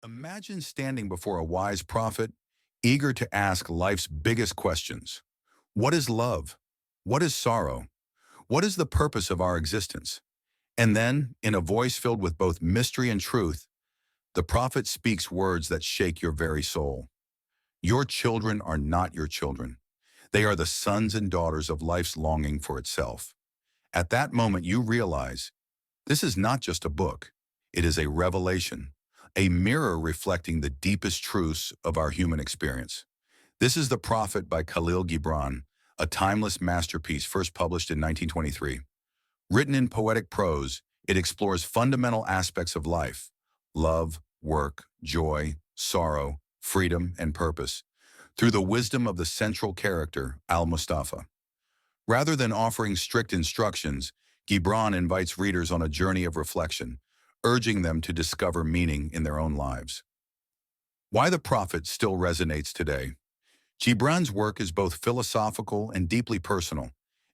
Imagine standing before a wise prophet, eager to ask life's biggest questions. What is love? What is sorrow? What is the purpose of our existence? And then, in a voice filled with both mystery and truth, the prophet speaks words that shake your very soul. Your children are not your children. They are the sons and daughters of life's longing for itself. At that moment, you realize this is not just a book. It is a revelation, a mirror reflecting the deepest truths of our human experience. This is The Prophet by Kahlil Gibran, a timeless masterpiece first published in 1923. Written in poetic prose, it explores fundamental aspects of life: love, work, joy, sorrow, freedom, and purpose, through the wisdom of the central character, Al-Mustafa. Rather than offering strict instructions, Gibran invites readers on a journey of reflection, urging them to discover meaning in their own lives. Why the Prophet still resonates today. Gibran's work is both philosophical and deeply personal,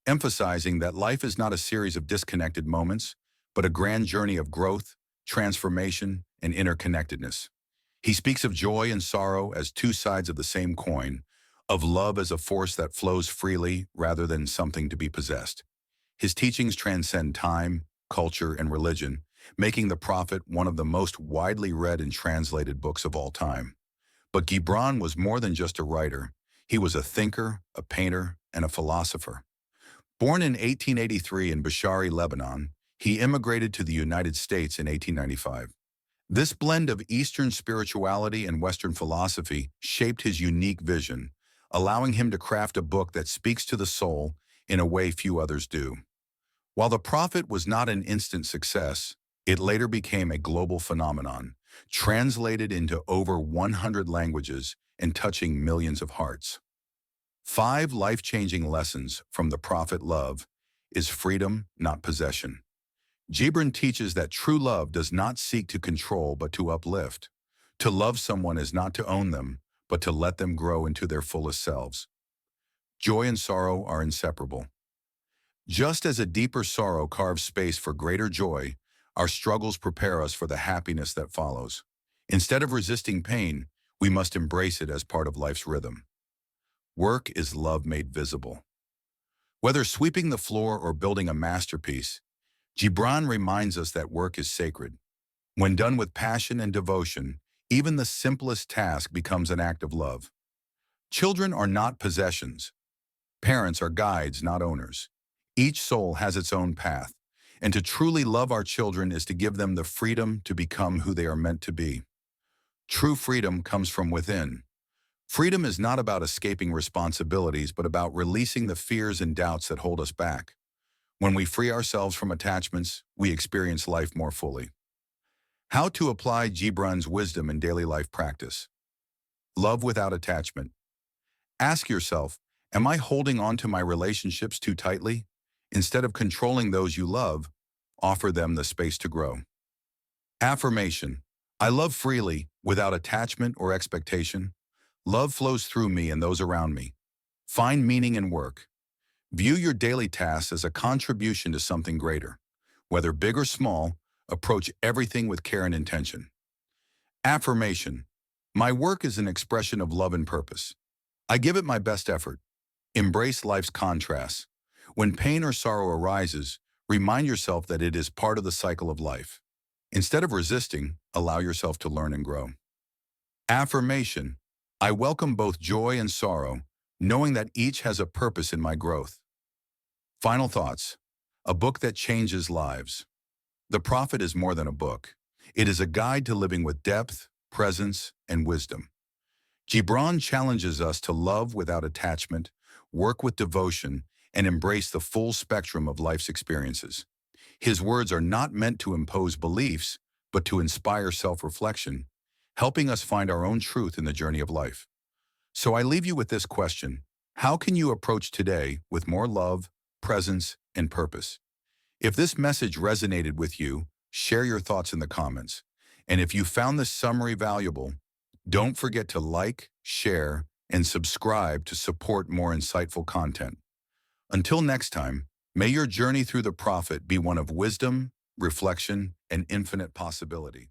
emphasizing that life is not a series of disconnected moments, but a grand journey of growth, transformation, and interconnectedness. He speaks of joy and sorrow as two sides of the same coin, of love as a force that flows freely rather than something to be possessed. His teachings transcend time, culture, and religion, making The Prophet one of the most widely read and translated books of all time. But Gibran was more than just a writer. He was a thinker, a painter, and a philosopher. Born in 1883 in Bashari, Lebanon, he immigrated to the United States in 1895. This blend of Eastern spirituality and Western philosophy shaped his unique vision, allowing him to craft a book that speaks to the soul in a way few others do. While The Prophet was not an instant success, it later became a global phenomenon, translated into over 100 languages and touching millions of hearts. 5 life-changing lessons from The Prophet: love is freedom, not possession. Gibran teaches that true love does not seek to control but to uplift. To love someone is not to own them, but to let them grow into their fullest selves. Joy and sorrow are inseparable. Just as a deeper sorrow carves space for greater joy, our struggles prepare us for the happiness that follows. Instead of resisting pain, we must embrace it as part of life's rhythm. Work is love made visible. Whether sweeping the floor or building a masterpiece, Gibran reminds us that work is sacred. When done with passion and devotion, even the simplest task becomes an act of love. Children are not possessions. Parents are guides, not owners. Each soul has its own path, and to truly love our children is to give them the freedom to become who they are meant to be. True freedom comes from within. Freedom is not about escaping responsibilities, but about releasing the fears and doubts that hold us back. When we free ourselves from attachments, we experience life more fully. How to apply Gibran's wisdom in daily life practice. Love without attachment. Ask yourself, am I holding on to my relationships too tightly? Instead of controlling those you love, offer them the space to grow. Affirmation. I love freely, without attachment or expectation. Love flows through me and those around me. Find meaning in work. View your daily tasks as a contribution to something greater. Whether big or small, approach everything with care and intention. Affirmation. My work is an expression of love and purpose. I give it my best effort. Embrace life's contrasts. When pain or sorrow arises, remind yourself that it is part of the cycle of life. Instead of resisting, allow yourself to learn and grow. Affirmation. I welcome both joy and sorrow, knowing that each has a purpose in my growth. Final thoughts. A book that changes lives. The Prophet is more than a book. It is a guide to living with depth, presence, and wisdom. Gibran challenges us to love without attachment, work with devotion, and embrace the full spectrum of life's experiences. His words are not meant to impose beliefs, but to inspire self-reflection, helping us find our own truth in the journey of life. So I leave you with this question: how can you approach today with more love, presence, and purpose? If this message resonated with you, share your thoughts in the comments. And if you found this summary valuable, don't forget to like, share, and subscribe to support more insightful content. Until next time, may your journey through The Prophet be one of wisdom, reflection, and infinite possibility.